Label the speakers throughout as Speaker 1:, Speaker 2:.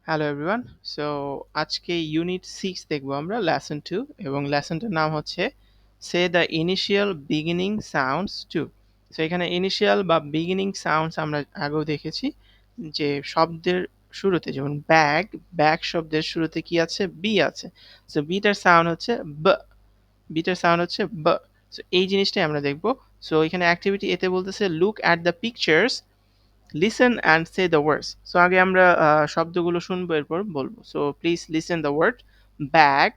Speaker 1: Hello everyone. So আজকে unit 6 দেখবো আমরা লেসন 2 এবং লেসনটার নাম হচ্ছে say the initial beginning sounds two. So এখানে ইনিশিয়াল বা বিগিনিং সাউন্ডস আমরা আগেও দেখেছি যে শব্দের শুরুতে যেমন ব্যাগ, ব্যাগ শব্দের শুরুতে কি আছে? বি আছে। সো বিটার সাউন্ড হচ্ছে ব, বিটার সাউন্ড হচ্ছে ব। সো এই জিনিসটাই আমরা দেখবো। সো এখানে অ্যাক্টিভিটি এতে বলতেছে look at the pictures, listen and say the words. So আগে আমরা শব্দগুলো শুনবো, এরপর বলবো। So please listen the word bag,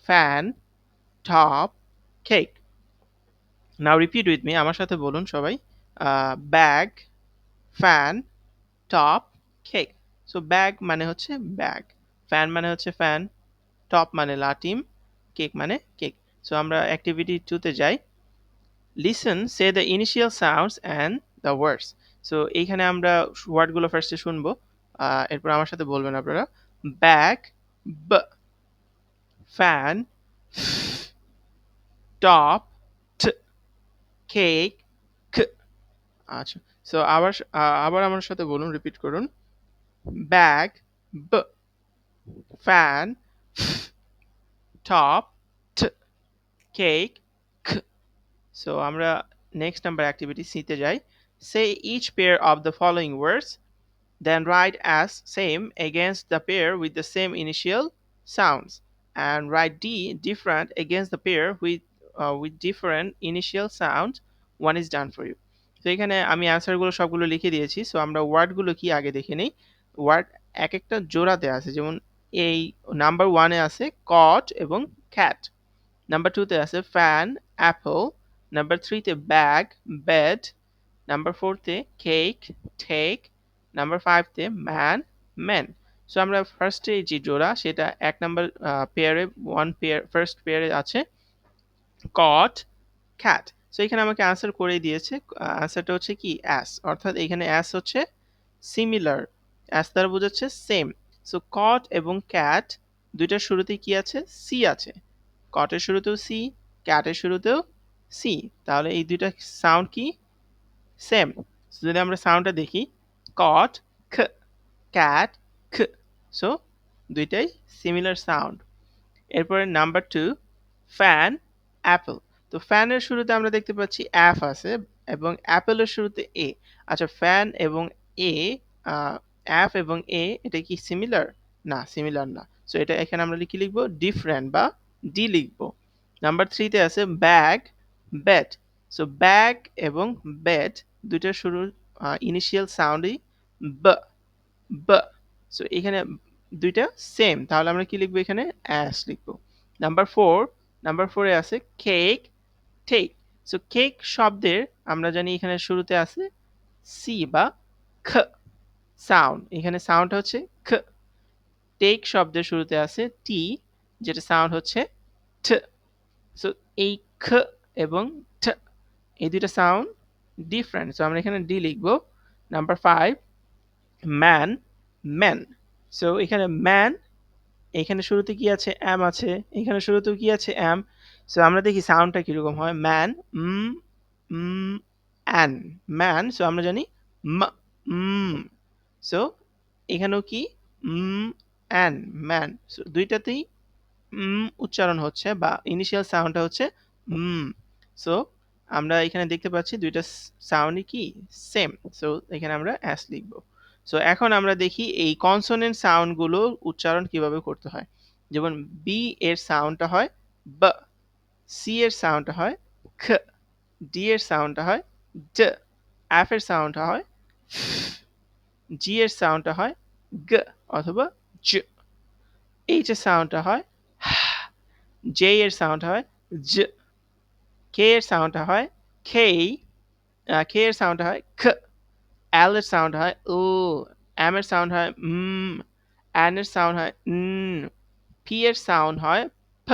Speaker 1: fan, top, cake. Now repeat with me, আমার সাথে বলুন সবাই। Bag, fan, top, cake. So bag মানে হচ্ছে ব্যাগ, ফ্যান মানে হচ্ছে ফ্যান, টপ মানে লাটিম, কেক মানে কেক। সো আমরা অ্যাক্টিভিটি 2 তে যাই। Listen, say the initial sounds and the words. So এইখানে আমরা ওয়ার্ডগুলো ফার্স্টে শুনবো, এরপর আমার সাথে বলবেন আপনারা। ব্যাগ, ব, ফ্যান, টপ, ট, কেক, ক। আচ্ছা, সো আবার আমার সাথে বলুন, রিপিট করুন। ব্যাগ, ব, ফ্যান, টপ, ট, কেক, ক। সো আমরা নেক্সট নাম্বার অ্যাক্টিভিটি সিতে যাই। Say each pair of the following words, then write as same against the pair with the same initial sounds, and write D different against the pair with different initial sound. One is done for you. তো এখানে আমি অ্যান্সারগুলো সবগুলো লিখে দিয়েছি। So আমরা ওয়ার্ডগুলো কি আগে দেখে নিই। ওয়ার্ড এক একটা জোড়াতে আছে, যেমন এই নাম্বার 1-এ আছে কট এবং ক্যাট, নাম্বার 2-তে আছে ফ্যান, অ্যাপল, নাম্বার 3-তে ব্যাগ, বেড, নাম্বার 4-তে কেক, টেক, নাম্বার 5-তে ম্যান, মেন। সো আমরা ফার্স্টে যে জোড়া সেটা এক নাম্বার পেয়ারে, ফার্স্ট পেয়ারে আছে কট, ক্যাট। সো এখানে আমাকে আনসার করে দিয়েছে। আনসারটা হচ্ছে কি অ্যাস, অর্থাৎ এখানে অ্যাস হচ্ছে সিমিলার, অ্যাস দ্বারা বোঝাচ্ছে সেম। সো কট এবং ক্যাট দুইটার শুরুতেই কি আছে? সি আছে। কটের শুরুতেও সি, ক্যাটের শুরুতেও সি, তাহলে এই দুইটা সাউন্ড কি? সেম। যদি আমরা সাউন্ডটা দেখি, কট খ, ক্যাট খ। সো দুইটাই সিমিলার সাউন্ড। এরপরে নাম্বার 2 ফ্যান, অ্যাপল। তো ফ্যানের শুরুতে আমরা দেখতে পাচ্ছি অ্যাফ আছে এবং অ্যাপেলের শুরুতে এ। আচ্ছা, ফ্যান এবং এ, অ্যাফ এবং এ, এটা কি সিমিলার? না, সিমিলার না। সো এটা এখানে আমরা কি লিখবো? ডিফারেন্ট বা ডি লিখবো। নাম্বার 3-তে আছে ব্যাগ, বেড। সো ব্যাগ এবং বেড দুইটার শুরুর ইনিশিয়াল সাউন্ডই ব, ব। সো এখানে দুইটা সেম, তাহলে আমরা কি লিখবো? এখানে অ্যাস লিখবো। নাম্বার 4 এ আছে কেক, টেক। সো কেক শব্দের আমরা জানি এখানে শুরুতে আছে সি বা খ সাউন্ড, এখানে সাউন্ড হচ্ছে খ। টেক শব্দের শুরুতে আছে টি, যেটা সাউন্ড হচ্ছে ঠ। সো এই খ এবং ঠ, এই দুইটা সাউন্ড ডিফারেন্ট। সো আমরা এখানে ডি লিখবো। Number 5 man, man. সো এখানে ম্যান, এখানে শুরুতে কি আছে? অ্যাম আছে, এখানে শুরুতেও কি আছে? অ্যাম। সো আমরা দেখি সাউন্ডটা কিরকম হয়। Man, an, man. সো আমরা জানি ম, সো এখানেও কি? An, man. সো দুইটাতেই উচ্চারণ হচ্ছে বা ইনিশিয়াল সাউন্ডটা হচ্ছে সো আমরা এখানে দেখতে পাচ্ছি দুইটা সাউন্ডই কি? সেম। সো এখানে আমরা অ্যাস লিখবো। সো এখন আমরা দেখি এই কনসোনেন্ট সাউন্ডগুলো উচ্চারণ কিভাবে করতে হয়। যেমন বি এর সাউন্ডটা হয় ব, সি এর সাউন্ডটা হয় খ, ডি এর সাউন্ডটা হয় ড, এফ এর সাউন্ডটা হয় ফ, জি এর সাউন্ডটা হয় গ অথবা জ, এইচ এর সাউন্ডটা হয় হা, জে এর সাউন্ড হয় জ, কে এর সাউন্ডটা হয় খেই, কে এর সাউন্ডটা হয় খ, এল এর সাউন্ড হয় উ, এম এর সাউন্ড হয় এন এর সাউন্ড হয় পি এর সাউন্ড হয় প,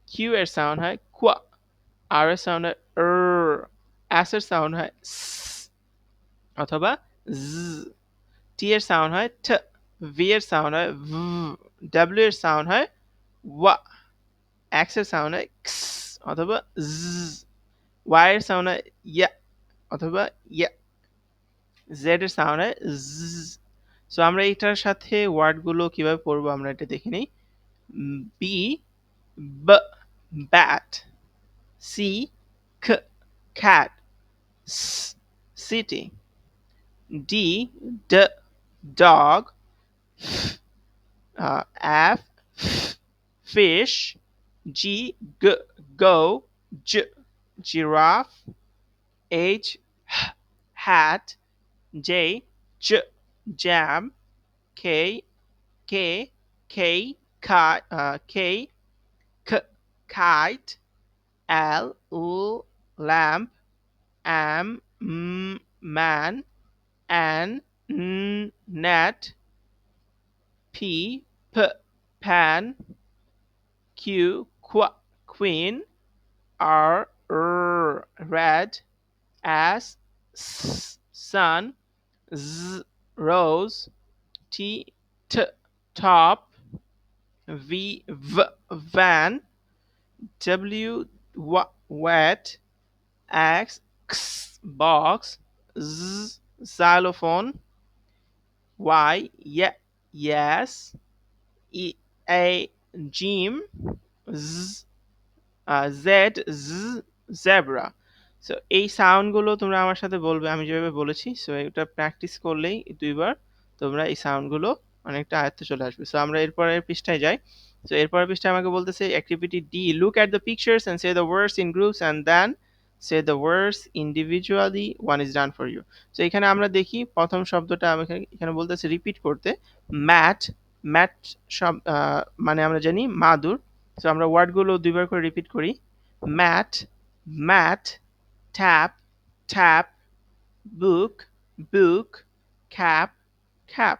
Speaker 1: কিউ এর সাউন্ড হয় কোয়া, আর এর সাউন্ড হয় এস এর সাউন্ড হয় স অথবা জ, টি এর সাউন্ড হয় ঠ, ভি এর সাউন্ড হয় v, ডাব্লিউ এর সাউন্ড হয় ওয়া, এক্স এর সাউন্ড হয় ক্স অথবা জ, ওয়াই এর সাউন্ড হয় ইয়া অথবা ইয়া, জেড এর সাউন্ড হয় জ, সো আমরা এটার সাথে ওয়ার্ডগুলো কিভাবে পড়বো আমরা এটা দেখে নিই। B b bat, c c cat, s city, d d dog, f fish, g go, j giraffe, h hat, j jam, k k k kite, l lamp, man, n net, p pan, q queen, r red, s sun, z rose, t top, van, w wet, x box, z xylophone, y yes, a gym, z Z zebra. So এই সাউন্ডগুলো তোমরা আমার সাথে বলবে আমি যেভাবে বলেছি। So এটা practice করলেই ২ বার তোমরা এই সাউন্ডগুলো অনেকটা আয়ত্তে চলে আসবে। সো আমরা এরপরের পৃষ্ঠায় যাই। সো এরপরের পৃষ্ঠায় আমাকে বলতেছে activity D, look at the pictures and say the words in groups and then say the words individually, one is done for you. So এখানে আমরা দেখি প্রথম শব্দটা আমাকে এখানে বলতেছে রিপিট করতে। ম্যাট, ম্যাট মানে আমরা জানি মাদুর। সো আমরা ওয়ার্ডগুলো ২ বার করে রিপিট করি। Mat, mat, tap, tap, book, book, cap, cap.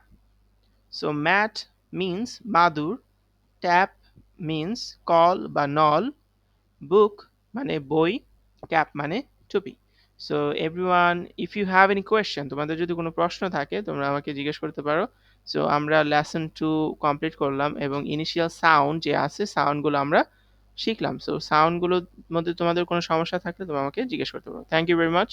Speaker 1: So mat means মাদুর, ট্যাপ মিন্স কল বা নল, বুক মানে বই, ক্যাপ মানে টুপি। So everyone, if you have any question, তোমাদের যদি কোনো প্রশ্ন থাকে তোমরা আমাকে জিজ্ঞেস করতে পারো। সো আমরা লেসন 2 কমপ্লিট করলাম এবং ইনিশিয়াল সাউন্ড যে আছে সাউন্ডগুলো আমরা শিখলাম। সো সাউন্ডগুলোর মধ্যে তোমাদের কোনো সমস্যা থাকলে তোমরা আমাকে জিজ্ঞেস করতে পারো। Thank you very much.